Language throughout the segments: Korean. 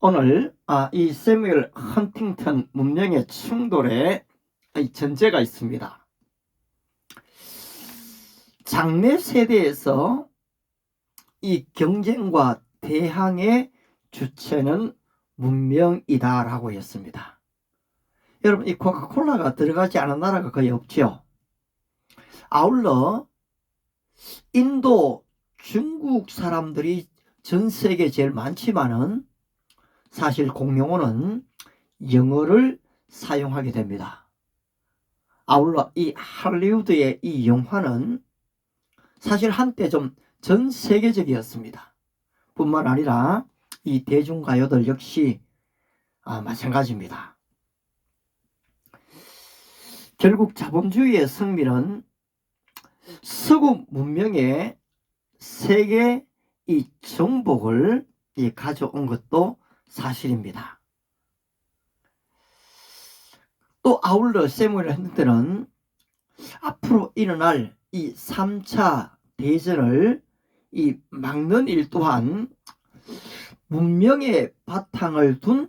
오늘 이 세뮤얼 헌팅턴 문명의 충돌에 전제가 있습니다. 장래 세대에서 이 경쟁과 대항의 주체는 문명이다 라고 했습니다. 여러분, 이 코카콜라가 들어가지 않은 나라가 거의 없죠. 아울러 인도, 중국 사람들이 전 세계에 제일 많지만은 사실 공용어는 영어를 사용하게 됩니다. 아울러 이 할리우드의 이 영화는 사실 한때 좀 전 세계적이었습니다. 뿐만 아니라 이 대중가요들 역시 마찬가지입니다. 결국 자본주의의 승리는 서구 문명의 세계 이 정복을 가져온 것도 사실입니다. 또 아울러 세무엘 헌팅턴은 앞으로 일어날 이 3차 대전을 막는 일 또한 문명의 바탕을 둔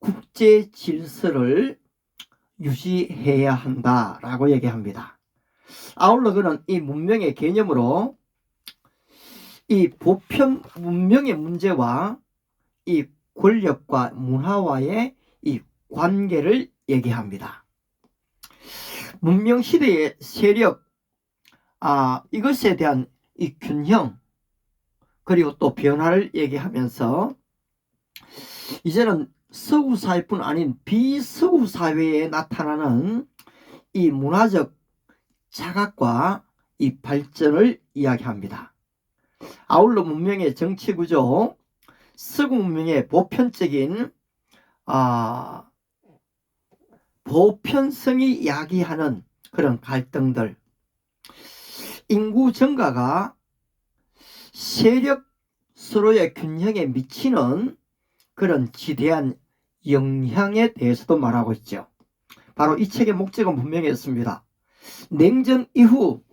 국제 질서를 유지해야 한다라고 얘기합니다. 아울러 그는 이 문명의 개념으로 이 보편 문명의 문제와 이 권력과 문화와의 이 관계를 얘기합니다. 문명 시대의 세력, 이것에 대한 이 균형, 그리고 또 변화를 얘기하면서 이제는 서구 사회뿐 아닌 비서구 사회에 나타나는 이 문화적 자각과 이 발전을 이야기합니다. 아울러 문명의 정치 구조, 서구 문명의 보편적인 보편성이 야기하는 그런 갈등들, 인구 증가가 세력 서로의 균형에 미치는 그런 지대한 영향에 대해서도 말하고 있죠. 바로 이 책의 목적은 분명했습니다. 냉전 이후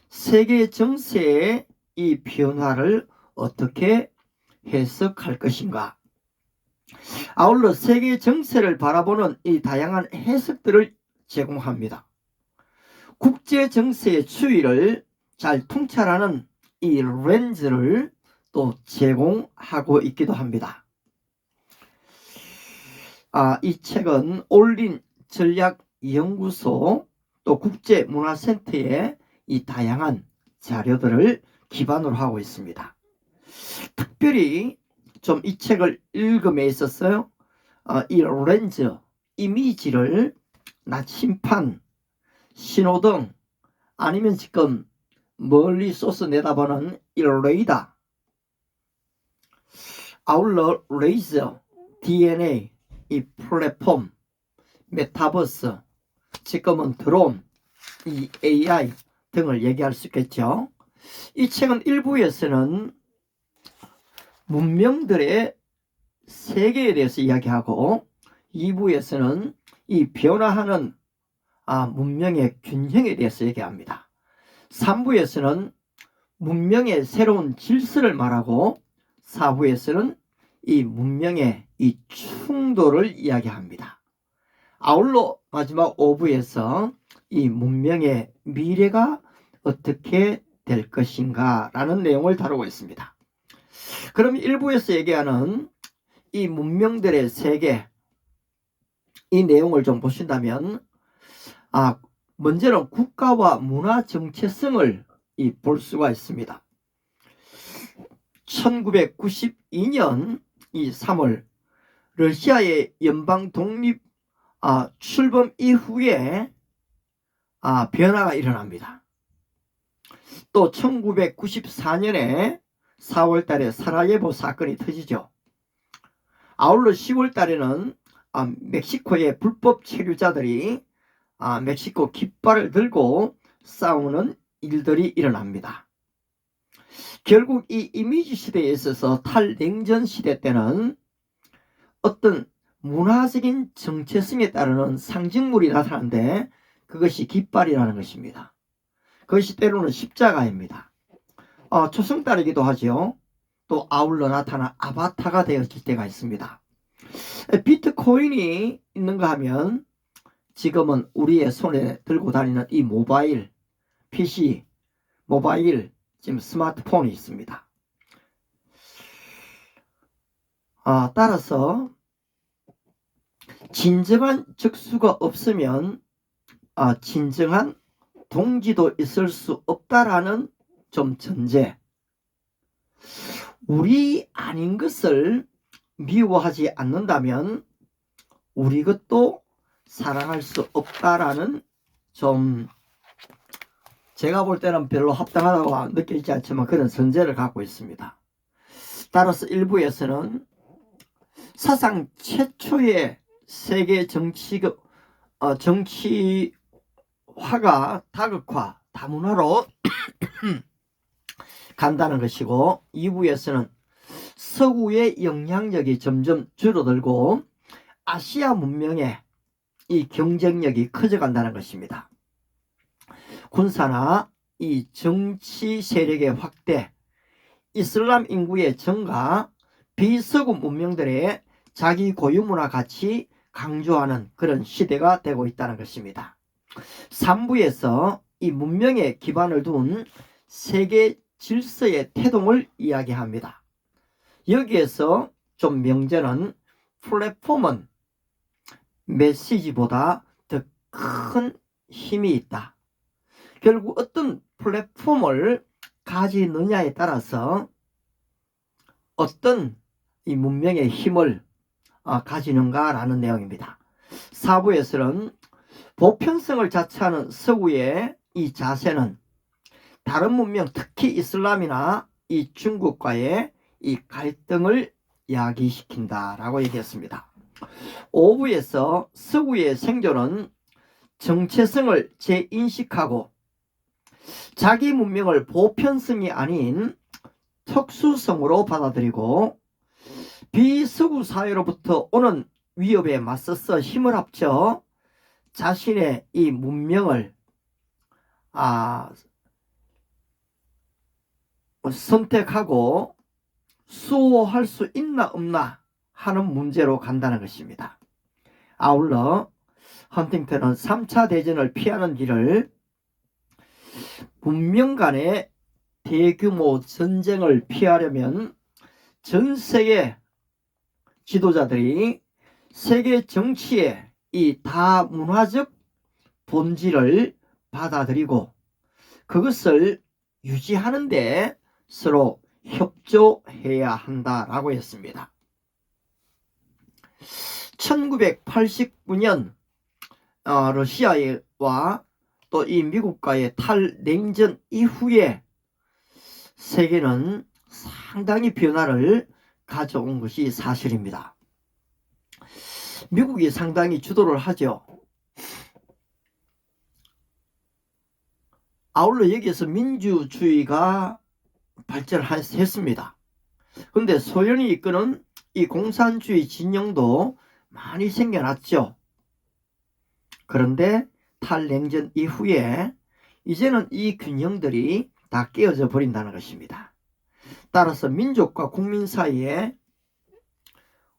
세계 정세의 이 변화를 어떻게 해석할 것인가. 아울러 세계 정세를 바라보는 이 다양한 해석들을 제공합니다. 국제 정세의 추이를 잘 통찰하는 이 렌즈를 또 제공하고 있기도 합니다. 이 책은 올린 전략연구소 또 국제문화센터의 이 다양한 자료들을 기반으로 하고 있습니다. 특별히 좀 이 책을 읽음에 있어서요, 이 렌즈, 이미지를 나침판, 신호등, 아니면 지금 멀리 쏘서 내다보는 이 레이더, 아울러 레이저, DNA, 이 플랫폼, 메타버스, 지금은 드론, 이 AI 등을 얘기할 수 있겠죠. 이 책은 1부에서는 문명들의 세계에 대해서 이야기하고 2부에서는 이 변화하는 문명의 균형에 대해서 얘기합니다. 3부에서는 문명의 새로운 질서를 말하고 4부에서는 이 문명의 이 충돌을 이야기합니다. 아울러 마지막 5부에서 이 문명의 미래가 어떻게 될 것인가 라는 내용을 다루고 있습니다. 그럼 1부에서 얘기하는 이 문명들의 세계, 이 내용을 좀 보신다면 먼저는 국가와 문화 정체성을 볼 수가 있습니다. 1992년 이 3월 러시아의 연방 독립 출범 이후에 변화가 일어납니다. 또 1994년에 4월 달에 사라예보 사건이 터지죠. 아울러 10월 달에는 멕시코의 불법 체류자들이 멕시코 깃발을 들고 싸우는 일들이 일어납니다. 결국 이 이미지 시대에 있어서 탈냉전 시대 때는 어떤 문화적인 정체성에 따르는 상징물이 나타나는데 그것이 깃발이라는 것입니다. 그것이 때로는 십자가입니다. 초승달이기도 하죠. 또 아울러 나타난 아바타가 되어질 때가 있습니다. 비트코인이 있는가 하면 지금은 우리의 손에 들고 다니는 이 모바일 PC, 모바일 지금 스마트폰이 있습니다. 따라서 진정한 적수가 없으면 진정한 동지도 있을 수 없다라는 좀 전제. 우리 아닌 것을 미워하지 않는다면 우리 것도 사랑할 수 없다라는 좀 제가 볼 때는 별로 합당하다고 느껴지지 않지만 그런 전제를 갖고 있습니다. 따라서 일부에서는 사상 최초의 세계 정치화가 다극화, 다문화로 간다는 것이고 2부에서는 서구의 영향력이 점점 줄어들고 아시아 문명의 이 경쟁력이 커져간다는 것입니다. 군사나 이 정치 세력의 확대, 이슬람 인구의 증가, 비서구 문명들의 자기 고유 문화 가치 강조하는 그런 시대가 되고 있다는 것입니다. 3부에서 이 문명에 기반을 둔 세계 질서의 태동을 이야기합니다. 여기에서 좀 명제는 플랫폼은 메시지보다 더 큰 힘이 있다. 결국 어떤 플랫폼을 가지느냐에 따라서 어떤 이 문명의 힘을 가지는가라는 내용입니다. 4부에서는 보편성을 자처하는 서구의 이 자세는 다른 문명, 특히 이슬람이나 이 중국과의 이 갈등을 야기시킨다라고 얘기했습니다. 5부에서 서구의 생존은 정체성을 재인식하고 자기 문명을 보편성이 아닌 특수성으로 받아들이고 비서구 사회로부터 오는 위협에 맞서서 힘을 합쳐 자신의 이 문명을 선택하고 수호할 수 있나 없나 하는 문제로 간다는 것입니다. 아울러 헌팅턴은 3차 대전을 피하는 길을 문명 간의 대규모 전쟁을 피하려면 전 세계 지도자들이 세계 정치의 이 다문화적 본질을 받아들이고 그것을 유지하는 데 서로 협조해야 한다라고 했습니다. 1989년 러시아와 또 이 미국과의 탈냉전 이후에 세계는 상당히 변화를 가져온 것이 사실입니다. 미국이 상당히 주도를 하죠. 아울러 여기에서 민주주의가 발전했습니다. 그런데 소련이 이끄는 이 공산주의 진영도 많이 생겨났죠. 그런데 탈냉전 이후에 이제는 이 균형들이 다 깨어져 버린다는 것입니다. 따라서 민족과 국민 사이에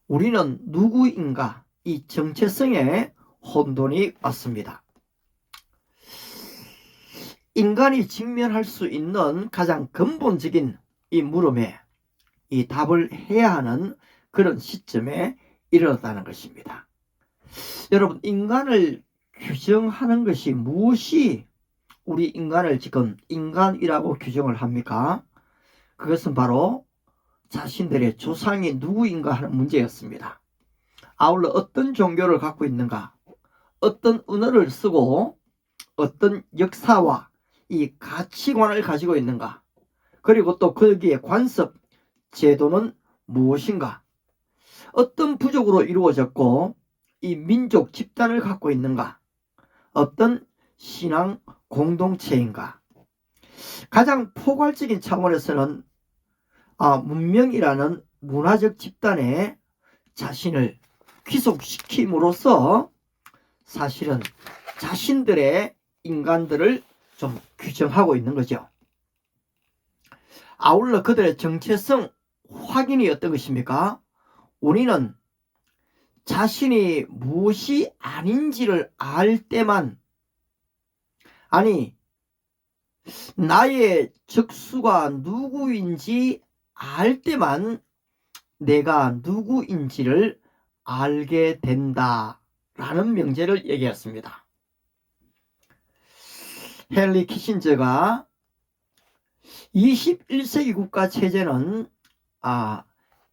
우리는 누구인가 이 정체성에 혼돈이 왔습니다. 인간이 직면할 수 있는 가장 근본적인 이 물음에 이 답을 해야 하는 그런 시점에 이르렀다는 것입니다. 여러분, 인간을 규정하는 것이 무엇이 우리 인간을 지금 인간이라고 규정을 합니까? 그것은 바로 자신들의 조상이 누구인가 하는 문제였습니다. 아울러 어떤 종교를 갖고 있는가, 어떤 언어를 쓰고 어떤 역사와 이 가치관을 가지고 있는가, 그리고 또 거기에 관습, 제도는 무엇인가, 어떤 부족으로 이루어졌고 이 민족 집단을 갖고 있는가, 어떤 신앙 공동체인가. 가장 포괄적인 차원에서는 문명이라는 문화적 집단에 자신을 귀속시킴으로써 사실은 자신들의 인간들을 좀 규정하고 있는 거죠. 아울러 그들의 정체성 확인이 어떤 것입니까? 우리는 자신이 무엇이 아닌지를 알 때만, 아니 나의 적수가 누구인지 알 때만 내가 누구인지를 알게 된다라는 명제를 얘기했습니다. 헨리 키신저가 21세기 국가 체제는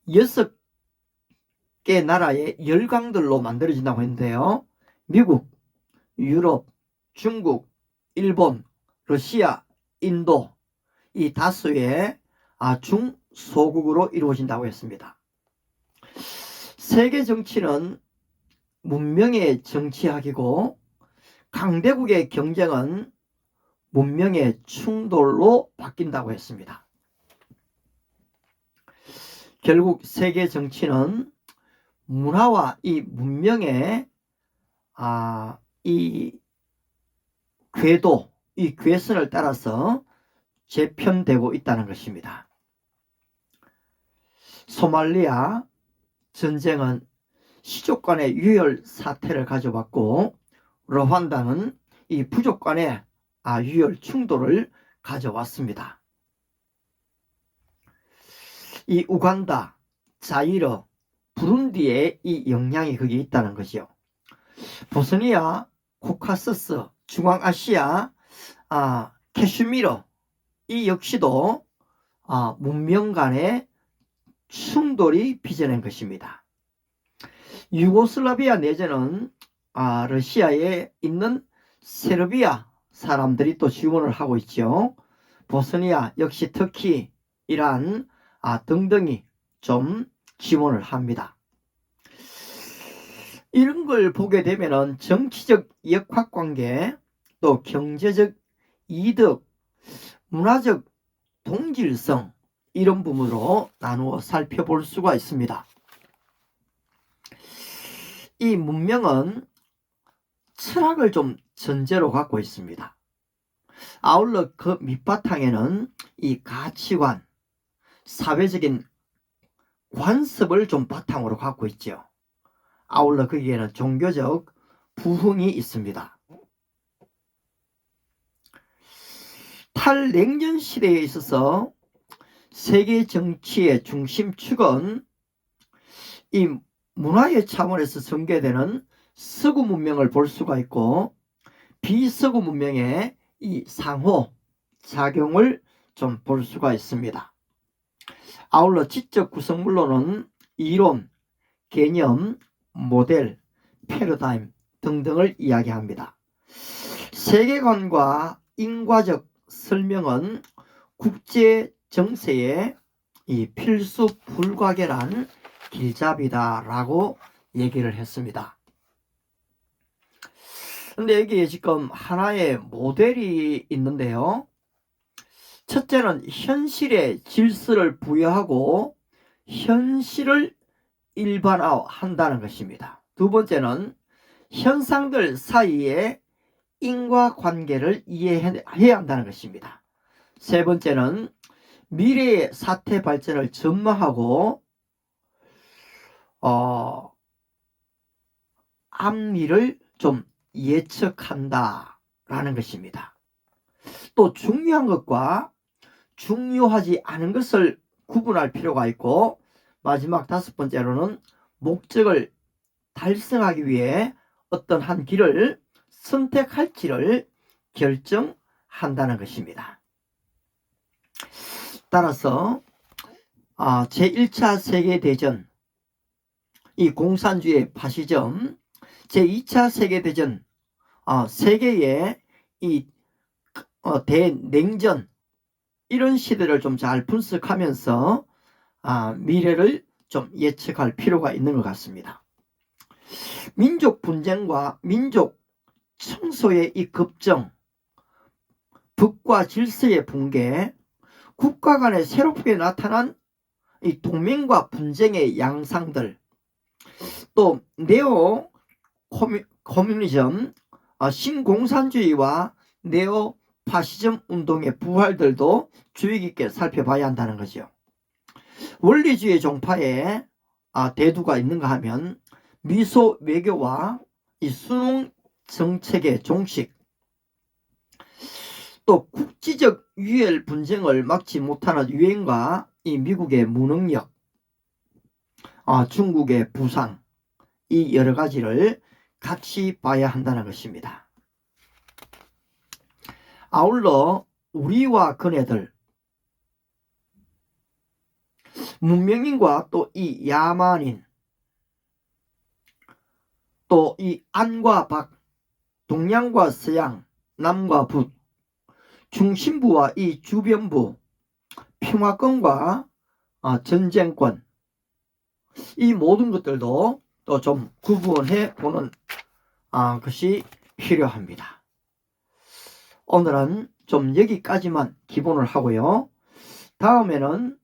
6개 나라의 열강들로 만들어진다고 했는데요. 미국, 유럽, 중국, 일본, 러시아, 인도, 이 다수의 중소국으로 이루어진다고 했습니다. 세계 정치는 문명의 정치학이고 강대국의 경쟁은 문명의 충돌로 바뀐다고 했습니다. 결국 세계 정치는 문화와 이 문명의 이 궤도, 이 궤선을 따라서 재편되고 있다는 것입니다. 소말리아 전쟁은 시족 간의 유혈 사태를 가져왔고, 르완다는 이 부족 간의 유혈 충돌을 가져왔습니다. 이 우간다, 자이르, 부룬디의 이 영향이 거기에 있다는 것이요. 보스니아, 코카서스, 중앙아시아, 캐슈미르, 이 역시도 문명 간의 충돌이 빚어낸 것입니다. 유고슬라비아 내전은 러시아에 있는 세르비아 사람들이 또 지원을 하고 있죠. 보스니아 역시 터키, 이란 등등이 좀 지원을 합니다. 이런 걸 보게 되면은 정치적 역학관계, 또 경제적 이득, 문화적 동질성, 이런 부분으로 나누어 살펴볼 수가 있습니다. 이 문명은 철학을 좀 전제로 갖고 있습니다. 아울러 그 밑바탕에는 이 가치관, 사회적인 관습을 좀 바탕으로 갖고 있죠. 아울러 거기에는 종교적 부흥이 있습니다. 탈냉전 시대에 있어서 세계 정치의 중심축은 이 문화의 차원에서 전개되는 서구 문명을 볼 수가 있고, 비서구 문명의 이 상호 작용을 좀 볼 수가 있습니다. 아울러 지적 구성물로는 이론, 개념, 모델, 패러다임 등등을 이야기합니다. 세계관과 인과적 설명은 국제 정세의 이 필수 불가결한 길잡이다라고 얘기를 했습니다. 근데 여기에 지금 하나의 모델이 있는데요. 첫째는 현실의 질서를 부여하고 현실을 일반화한다는 것입니다. 두 번째는 현상들 사이의 인과관계를 이해해야 한다는 것입니다. 세 번째는 미래의 사태 발전을 전망하고 앞일을 좀 예측한다라는 것입니다. 또 중요한 것과 중요하지 않은 것을 구분할 필요가 있고, 마지막 다섯 번째로는 목적을 달성하기 위해 어떤 한 길을 선택할지를 결정한다는 것입니다. 따라서 제1차 세계대전, 이 공산주의 파시즘, 제2차 세계대전, 세계의 이 대냉전, 이런 시대를 좀 잘 분석하면서 미래를 좀 예측할 필요가 있는 것 같습니다. 민족 분쟁과 민족 청소의 이 급정, 법과 질서의 붕괴, 국가 간에 새롭게 나타난 이 동맹과 분쟁의 양상들, 또 네오 커뮤니즘, 신공산주의와 네오 파시즘 운동의 부활들도 주의 깊게 살펴봐야 한다는 거죠. 원리주의 종파에 대두가 있는가 하면 미소 외교와 이 수능 정책의 종식, 또 국지적 유혈 분쟁을 막지 못하는 유엔과 이 미국의 무능력, 중국의 부상, 이 여러 가지를 같이 봐야 한다는 것입니다. 아울러 우리와 그네들, 문명인과 또 이 야만인, 또 이 안과 박, 동양과 서양, 남과 북, 중심부와 이 주변부, 평화권과 전쟁권, 이 모든 것들도 또 좀 구분해 보는 것이 필요합니다. 오늘은 좀 여기까지만 기본을 하고요. 다음에는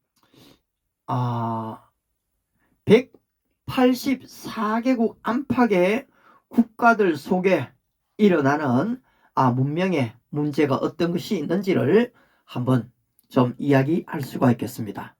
184개국 안팎의 국가들 속에 일어나는 문명의 문제가 어떤 것이 있는지를 한번 좀 이야기할 수가 있겠습니다.